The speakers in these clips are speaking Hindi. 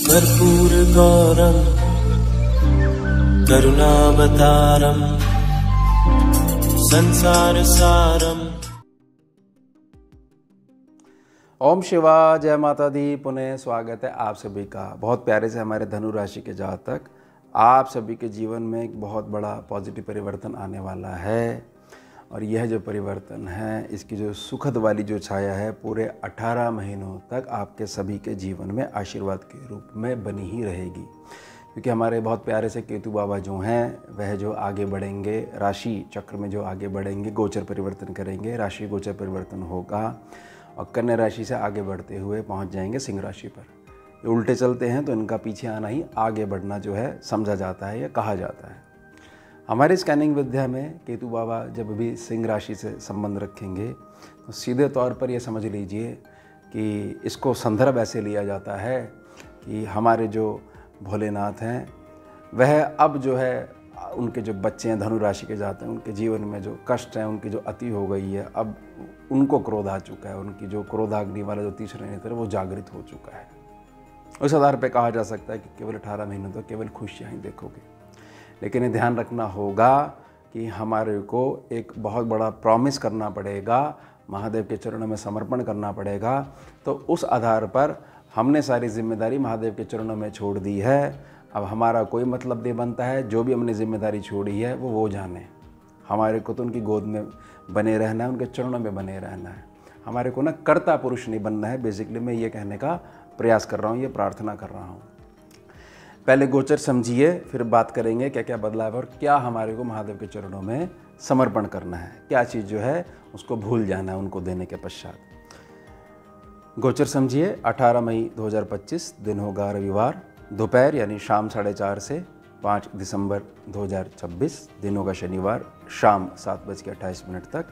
कर्पूरगौरं करुणावतारं संसारसारम्। ओम शिवा, जय माता दी। पुनः स्वागत है आप सभी का। बहुत प्यारे से हमारे धनु राशि के जातक, आप सभी के जीवन में एक बहुत बड़ा पॉजिटिव परिवर्तन आने वाला है। और यह जो परिवर्तन है, इसकी जो सुखद वाली जो छाया है, पूरे 18 महीनों तक आपके सभी के जीवन में आशीर्वाद के रूप में बनी ही रहेगी। क्योंकि हमारे बहुत प्यारे से केतु बाबा जो हैं, वह जो आगे बढ़ेंगे, राशि चक्र में जो आगे बढ़ेंगे, गोचर परिवर्तन करेंगे, राशि गोचर परिवर्तन होगा और कन्या राशि से आगे बढ़ते हुए पहुंच जाएंगे सिंह राशि पर। ये उल्टे चलते हैं तो इनका पीछे आना ही आगे बढ़ना जो है समझा जाता है या कहा जाता है। हमारी स्कैनिंग विद्या में केतु बाबा जब भी सिंह राशि से संबंध रखेंगे तो सीधे तौर पर यह समझ लीजिए कि इसको संदर्भ ऐसे लिया जाता है कि हमारे जो भोलेनाथ हैं, वह अब जो है उनके जो बच्चे हैं धनु राशि के जाते हैं, उनके जीवन में जो कष्ट हैं, उनकी जो अति हो गई है, अब उनको क्रोध आ चुका है। उनकी जो क्रोधाग्नि वाला जो तीसरा नेत्र है वो जागृत हो चुका है। उस आधार पर कहा जा सकता है कि केवल 18 महीनों तक केवल खुशियाँ ही देखोगे। लेकिन ये ध्यान रखना होगा कि हमारे को एक बहुत बड़ा प्रॉमिस करना पड़ेगा, महादेव के चरणों में समर्पण करना पड़ेगा। तो उस आधार पर हमने सारी जिम्मेदारी महादेव के चरणों में छोड़ दी है। अब हमारा कोई मतलब नहीं बनता है, जो भी हमने जिम्मेदारी छोड़ी है वो जाने। हमारे को तो उनकी गोद में बने रहना है, उनके चरणों में बने रहना है। हमारे को ना कर्ता पुरुष नहीं बनना है। बेसिकली मैं ये कहने का प्रयास कर रहा हूँ, ये प्रार्थना कर रहा हूँ। पहले गोचर समझिए, फिर बात करेंगे क्या क्या बदलाव है और क्या हमारे को महादेव के चरणों में समर्पण करना है, क्या चीज़ जो है उसको भूल जाना है उनको देने के पश्चात। गोचर समझिए। 18 मई 2025 दिन होगा रविवार, दोपहर यानी शाम 4:30 से 5 दिसंबर 2026 दिन होगा शनिवार, शाम 7:28 तक।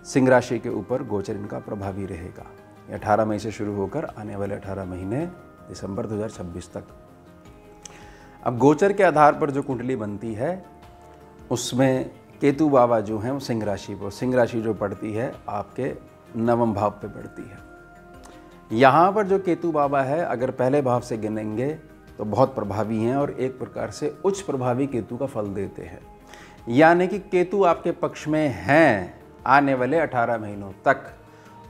सिंह राशि के ऊपर गोचर इनका प्रभावी रहेगा। 18 मई से शुरू होकर आने वाले 18 महीने दिसंबर 2026 तक। अब गोचर के आधार पर जो कुंडली बनती है उसमें केतु बाबा जो हैं वो सिंह राशि पर, सिंह राशि जो पड़ती है आपके 9वें भाव पे पड़ती है। यहाँ पर जो केतु बाबा है, अगर पहले भाव से गिनेंगे तो बहुत प्रभावी हैं और एक प्रकार से उच्च प्रभावी केतु का फल देते हैं। यानी कि केतु आपके पक्ष में हैं आने वाले 18 महीनों तक।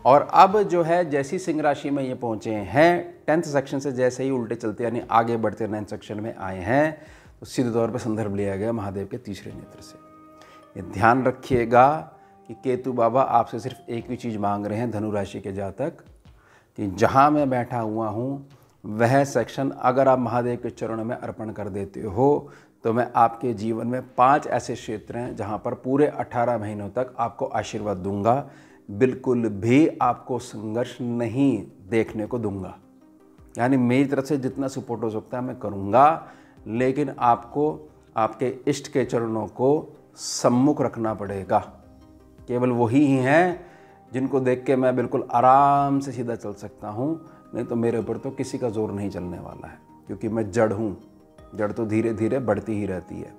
और अब जो है जैसी सिंह राशि में ये पहुँचे हैं, 10th सेक्शन से जैसे ही उल्टे चलते यानी आगे बढ़ते 9th सेक्शन में आए हैं, तो सीधे तौर पर संदर्भ लिया गया महादेव के तीसरे नेत्र से। ये ध्यान रखिएगा कि केतु बाबा आपसे सिर्फ एक ही चीज़ मांग रहे हैं धनु राशि के जातक, कि जहाँ मैं बैठा हुआ हूँ वह सेक्शन अगर आप महादेव के चरणों में अर्पण कर देते हो तो मैं आपके जीवन में 5 ऐसे क्षेत्र हैं जहाँ पर पूरे 18 महीनों तक आपको आशीर्वाद दूंगा। बिल्कुल भी आपको संघर्ष नहीं देखने को दूंगा। यानी मेरी तरफ से जितना सपोर्ट हो सकता है मैं करूंगा, लेकिन आपको आपके इष्ट के चरणों को सम्मुख रखना पड़ेगा। केवल वही ही हैं जिनको देख के मैं बिल्कुल आराम से सीधा चल सकता हूं, नहीं तो मेरे ऊपर तो किसी का जोर नहीं चलने वाला है। क्योंकि मैं जड़ हूं, जड़ तो धीरे धीरे बढ़ती ही रहती है।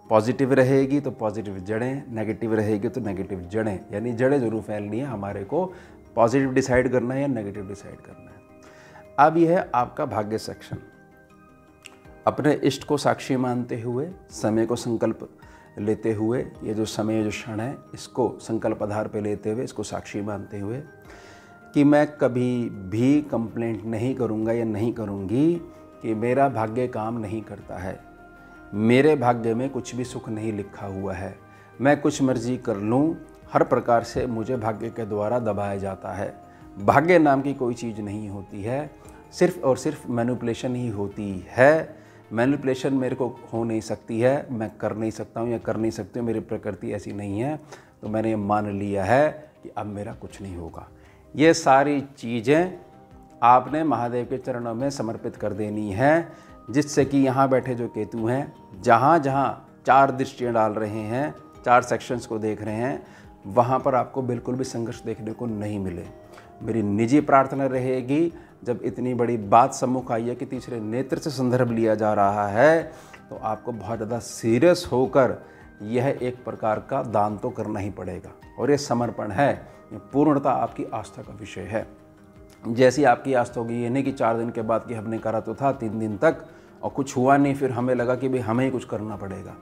पॉजिटिव रहेगी तो पॉजिटिव जड़ें, नेगेटिव रहेगी तो नेगेटिव जड़ें। यानी जड़ें जरूर फैलनी है, हमारे को पॉजिटिव डिसाइड करना है या नेगेटिव डिसाइड करना है। अब यह है आपका भाग्य सेक्शन। अपने इष्ट को साक्षी मानते हुए, समय को संकल्प लेते हुए, ये जो समय जो क्षण है इसको संकल्प आधार पे लेते हुए, इसको साक्षी मानते हुए कि मैं कभी भी कंप्लेंट नहीं करूँगा या नहीं करूँगी कि मेरा भाग्य काम नहीं करता है, मेरे भाग्य में कुछ भी सुख नहीं लिखा हुआ है, मैं कुछ मर्जी कर लूँ, हर प्रकार से मुझे भाग्य के द्वारा दबाया जाता है। भाग्य नाम की कोई चीज़ नहीं होती है, सिर्फ और सिर्फ मैनिपुलेशन ही होती है। मैनिपुलेशन मेरे को हो नहीं सकती है, मैं कर नहीं सकता हूँ या कर नहीं सकती हूँ, मेरी प्रकृति ऐसी नहीं है। तो मैंने ये मान लिया है कि अब मेरा कुछ नहीं होगा। ये सारी चीज़ें आपने महादेव के चरणों में समर्पित कर देनी है, जिससे कि यहाँ बैठे जो केतु हैं, जहाँ जहाँ 4 दृष्टियाँ डाल रहे हैं, 4 सेक्शंस को देख रहे हैं, वहाँ पर आपको बिल्कुल भी संघर्ष देखने को नहीं मिले। मेरी निजी प्रार्थना रहेगी, जब इतनी बड़ी बात सम्मुख आई है कि तीसरे नेत्र से संदर्भ लिया जा रहा है, तो आपको बहुत ज़्यादा सीरियस होकर यह एक प्रकार का दान तो करना ही पड़ेगा। और ये समर्पण है, ये पूर्णतः आपकी आस्था का विषय है। जैसी आपकी आस्त होगी, ये नहीं कि 4 दिन के बाद कि हमने करा तो था 3 दिन तक और कुछ हुआ नहीं, फिर हमें लगा कि भाई हमें ही कुछ करना पड़ेगा,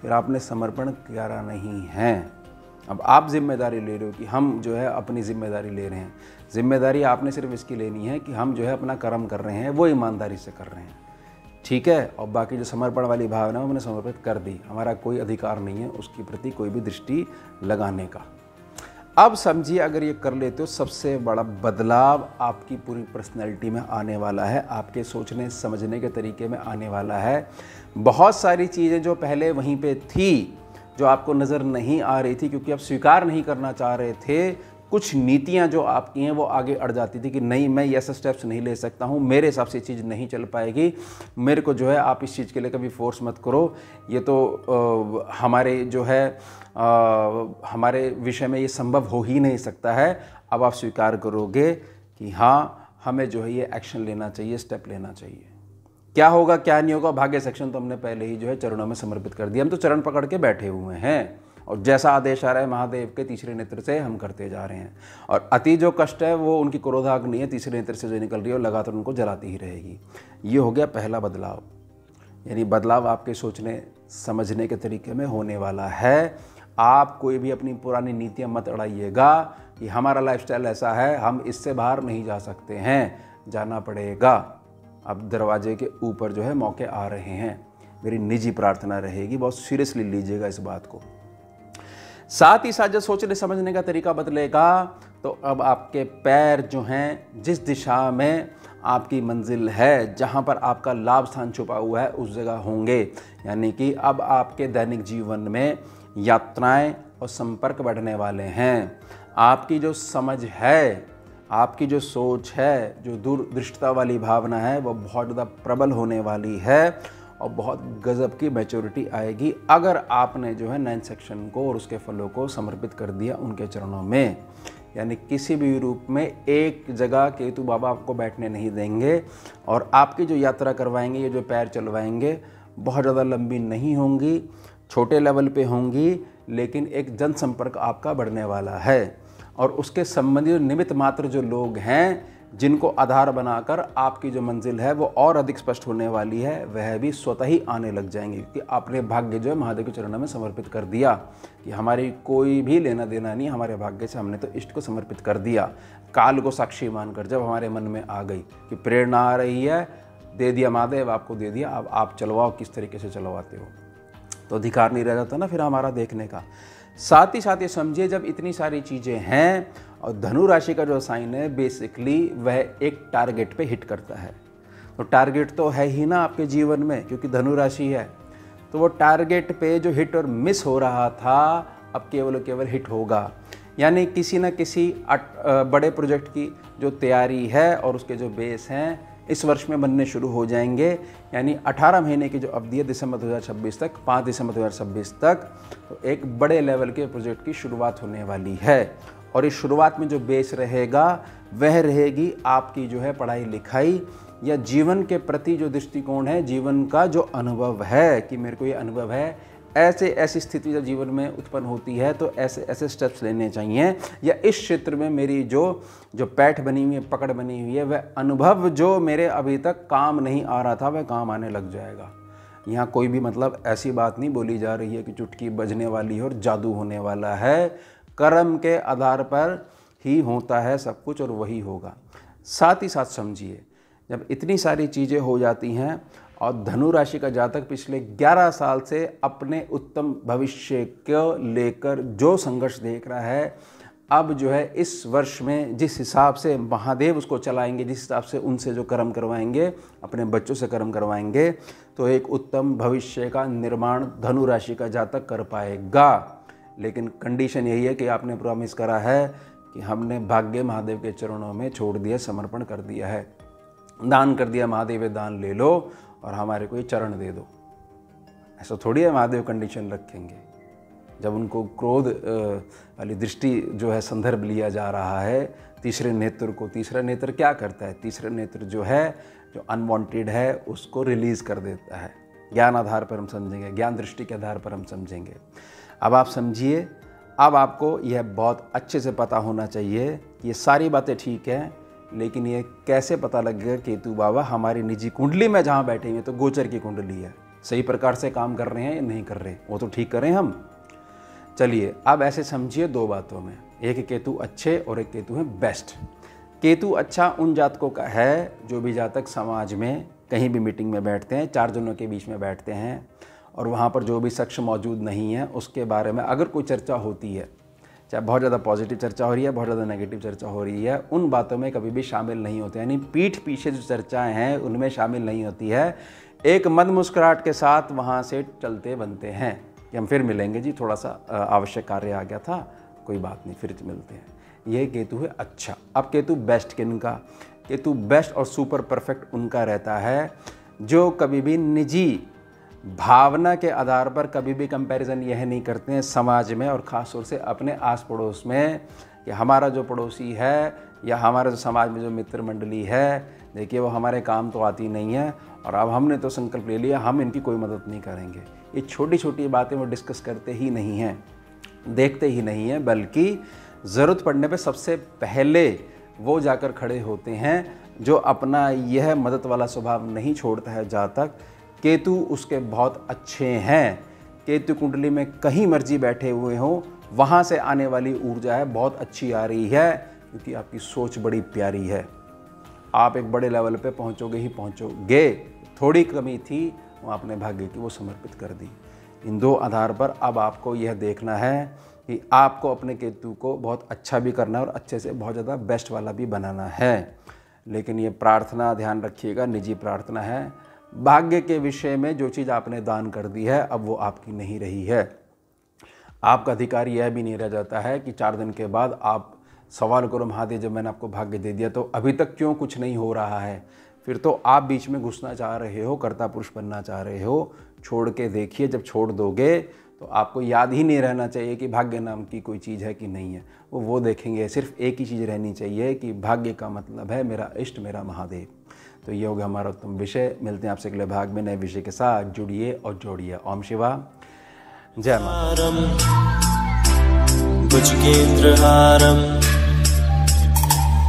फिर आपने समर्पण करा नहीं है। अब आप जिम्मेदारी ले रहे हो कि हम जो है अपनी जिम्मेदारी ले रहे हैं। जिम्मेदारी आपने सिर्फ इसकी लेनी है कि हम जो है अपना कर्म कर रहे हैं, वो ईमानदारी से कर रहे हैं, ठीक है। और बाकी जो समर्पण वाली भावना है हमने समर्पित कर दी, हमारा कोई अधिकार नहीं है उसके प्रति कोई भी दृष्टि लगाने का। अब समझिए, अगर ये कर लेते हो, सबसे बड़ा बदलाव आपकी पूरी पर्सनैलिटी में आने वाला है, आपके सोचने समझने के तरीके में आने वाला है। बहुत सारी चीज़ें जो पहले वहीं पे थी, जो आपको नज़र नहीं आ रही थी क्योंकि आप स्वीकार नहीं करना चाह रहे थे, कुछ नीतियां जो आपकी हैं वो आगे अड़ जाती थी कि नहीं, मैं ये ऐसा स्टेप्स नहीं ले सकता हूँ, मेरे हिसाब से ये चीज़ नहीं चल पाएगी, मेरे को जो है आप इस चीज़ के लिए कभी फोर्स मत करो, ये तो हमारे जो है हमारे विषय में ये संभव हो ही नहीं सकता है। अब आप स्वीकार करोगे कि हाँ, हमें जो है ये एक्शन लेना चाहिए, स्टेप लेना चाहिए। क्या होगा क्या नहीं होगा, भाग्य सेक्शन तो हमने पहले ही जो है चरणों में समर्पित कर दिया। हम तो चरण पकड़ के बैठे हुए हैं और जैसा आदेश आ रहा है महादेव के तीसरे नेत्र से हम करते जा रहे हैं। और अति जो कष्ट है वो उनकी क्रोधाग्नि है, तीसरे नेत्र से जो निकल रही है वो लगातार उनको जलाती ही रहेगी। ये हो गया पहला बदलाव, यानी बदलाव आपके सोचने समझने के तरीके में होने वाला है। आप कोई भी अपनी पुरानी नीतियाँ मत अड़ाइएगा कि हमारा लाइफस्टाइल ऐसा है, हम इससे बाहर नहीं जा सकते हैं, जाना पड़ेगा। अब दरवाजे के ऊपर जो है मौके आ रहे हैं। मेरी निजी प्रार्थना रहेगी, बहुत सीरियसली लीजिएगा इस बात को। साथ ही साथ जब सोचने समझने का तरीका बदलेगा तो अब आपके पैर जो हैं, जिस दिशा में आपकी मंजिल है, जहां पर आपका लाभ स्थान छुपा हुआ है, उस जगह होंगे। यानी कि अब आपके दैनिक जीवन में यात्राएं और संपर्क बढ़ने वाले हैं। आपकी जो समझ है, आपकी जो सोच है, जो दूरदृष्टता वाली भावना है, वो बहुत ज़्यादा प्रबल होने वाली है और बहुत गजब की मैच्योरिटी आएगी अगर आपने जो है 9 सेक्शन को और उसके फलों को समर्पित कर दिया उनके चरणों में। यानी किसी भी रूप में एक जगह केतु बाबा आपको बैठने नहीं देंगे और आपकी जो यात्रा करवाएंगे, ये जो पैर चलवाएंगे, बहुत ज़्यादा लंबी नहीं होंगी, छोटे लेवल पे होंगी, लेकिन एक जनसंपर्क आपका बढ़ने वाला है। और उसके संबंधी निमित्त मात्र जो लोग हैं, जिनको आधार बनाकर आपकी जो मंजिल है वो और अधिक स्पष्ट होने वाली है, वह भी स्वतः ही आने लग जाएंगे क्योंकि आपने भाग्य जो है महादेव के चरणों में समर्पित कर दिया कि हमारी कोई भी लेना देना नहीं, हमारे भाग्य से हमने तो इष्ट को समर्पित कर दिया। काल को साक्षी मानकर जब हमारे मन में आ गई कि प्रेरणा आ रही है, दे दिया महादेव, आपको दे दिया, अब आप चलवाओ, किस तरीके से चलवाते हो, तो अधिकार नहीं रह जाता ना फिर हमारा देखने का। साथ ही साथ ये समझिए, जब इतनी सारी चीज़ें हैं और धनु राशि का जो साइन है बेसिकली वह एक टारगेट पे हिट करता है, तो टारगेट तो है ही ना आपके जीवन में क्योंकि धनु राशि है, तो वो टारगेट पे जो हिट और मिस हो रहा था अब केवल हिट होगा। यानी किसी न किसी बड़े प्रोजेक्ट की जो तैयारी है और उसके जो बेस हैं इस वर्ष में बनने शुरू हो जाएंगे। यानी 18 महीने की जो अवधि है दिसंबर 2026 तक, 5 दिसंबर 2026 तक, तो एक बड़े लेवल के प्रोजेक्ट की शुरुआत होने वाली है। और इस शुरुआत में जो बेस रहेगा वह रहेगी आपकी जो है पढ़ाई लिखाई या जीवन के प्रति जो दृष्टिकोण है, जीवन का जो अनुभव है कि मेरे को ये अनुभव है, ऐसी स्थिति जब जीवन में उत्पन्न होती है तो ऐसे स्टेप्स लेने चाहिए, या इस क्षेत्र में मेरी जो पैठ बनी हुई है, पकड़ बनी हुई है, वह अनुभव जो मेरे अभी तक काम नहीं आ रहा था वह काम आने लग जाएगा। यहाँ कोई भी मतलब ऐसी बात नहीं बोली जा रही है कि चुटकी बजने वाली है और जादू होने वाला है। कर्म के आधार पर ही होता है सब कुछ और वही होगा। साथ ही साथ समझिए, जब इतनी सारी चीज़ें हो जाती हैं और धनु राशि का जातक पिछले 11 साल से अपने उत्तम भविष्य को लेकर जो संघर्ष देख रहा है, अब जो है इस वर्ष में जिस हिसाब से महादेव उसको चलाएंगे, जिस हिसाब से उनसे जो कर्म करवाएंगे, अपने बच्चों से कर्म करवाएंगे, तो एक उत्तम भविष्य का निर्माण धनु राशि का जातक कर पाएगा। लेकिन कंडीशन यही है कि आपने प्रॉमिस करा है कि हमने भाग्य महादेव के चरणों में छोड़ दिया, समर्पण कर दिया है, दान कर दिया, महादेव दान ले लो और हमारे को ये चरण दे दो। ऐसा थोड़ी है महादेव कंडीशन रखेंगे। जब उनको क्रोध वाली दृष्टि जो है संदर्भ लिया जा रहा है तीसरे नेत्र को, तीसरा नेत्र क्या करता है, तीसरा नेत्र जो है जो अनवांटेड है उसको रिलीज़ कर देता है। ज्ञान आधार पर हम समझेंगे, ज्ञान दृष्टि के आधार पर हम समझेंगे। अब आप समझिए, अब आपको यह बहुत अच्छे से पता होना चाहिए कि ये सारी बातें ठीक हैं, लेकिन ये कैसे पता लगेगा केतु बाबा हमारी निजी कुंडली में जहाँ बैठे हुए तो गोचर की कुंडली है, सही प्रकार से काम कर रहे हैं या नहीं कर रहे, वो तो ठीक करें हम। चलिए अब ऐसे समझिए दो बातों में, एक केतु अच्छे और एक केतु है बेस्ट। केतु अच्छा उन जातकों का है जो भी जातक समाज में कहीं भी मीटिंग में बैठते हैं, 4 जनों के बीच में बैठते हैं और वहाँ पर जो भी शख्स मौजूद नहीं है उसके बारे में अगर कोई चर्चा होती है, चाहे बहुत ज़्यादा पॉजिटिव चर्चा हो रही है, बहुत ज़्यादा नेगेटिव चर्चा हो रही है, उन बातों में कभी भी शामिल नहीं होते, यानी पीठ पीछे जो चर्चाएं हैं उनमें शामिल नहीं होती है। एक मद मुस्कुराहट के साथ वहाँ से चलते बनते हैं कि हम फिर मिलेंगे जी, थोड़ा सा आवश्यक कार्य आ गया था, कोई बात नहीं, फिर मिलते हैं। यह केतु है अच्छा। अब केतु बेस्ट किनका? केतु बेस्ट और सुपर परफेक्ट उनका रहता है जो कभी भी निजी भावना के आधार पर कभी भी कंपैरिजन यह नहीं करते हैं समाज में और ख़ास तौर से अपने आस पड़ोस में कि हमारा जो पड़ोसी है या हमारा जो समाज में जो मित्र मंडली है, देखिए वो हमारे काम तो आती नहीं है और अब हमने तो संकल्प ले लिया हम इनकी कोई मदद नहीं करेंगे। ये छोटी छोटी बातें वो डिस्कस करते ही नहीं हैं, देखते ही नहीं हैं, बल्कि ज़रूरत पड़ने पे सबसे पहले वो जाकर खड़े होते हैं। जो अपना यह मदद वाला स्वभाव नहीं छोड़ता है जातक, केतु उसके बहुत अच्छे हैं। केतु कुंडली में कहीं मर्जी बैठे हुए हों, वहाँ से आने वाली ऊर्जा है बहुत अच्छी आ रही है, क्योंकि आपकी सोच बड़ी प्यारी है। आप एक बड़े लेवल पे पहुँचोगे ही पहुँचोगे। थोड़ी कमी थी वो आपने भाग्य की वो समर्पित कर दी। इन दो आधार पर अब आपको यह देखना है कि आपको अपने केतु को बहुत अच्छा भी करना है और अच्छे से बहुत ज़्यादा बेस्ट वाला भी बनाना है। लेकिन ये प्रार्थना ध्यान रखिएगा, निजी प्रार्थना है। भाग्य के विषय में जो चीज़ आपने दान कर दी है अब वो आपकी नहीं रही है। आपका अधिकार यह भी नहीं रह जाता है कि 4 दिन के बाद आप सवाल करो, महादेव जब मैंने आपको भाग्य दे दिया तो अभी तक क्यों कुछ नहीं हो रहा है। फिर तो आप बीच में घुसना चाह रहे हो, कर्ता पुरुष बनना चाह रहे हो। छोड़ के देखिए, जब छोड़ दोगे तो आपको याद ही नहीं रहना चाहिए कि भाग्य नाम की कोई चीज़ है कि नहीं है, वो देखेंगे। सिर्फ एक ही चीज़ रहनी चाहिए कि भाग्य का मतलब है मेरा इष्ट, मेरा महादेव। तो ये होगा हमारा उत्तम विषय। मिलते हैं आपसे अगले भाग में नए विषय के साथ। जुड़िए और जोड़िए। ओम शिवा, जय माता। भुजगेन्द्रहारं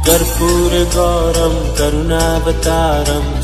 कर्पूरगौरं करुणावतारं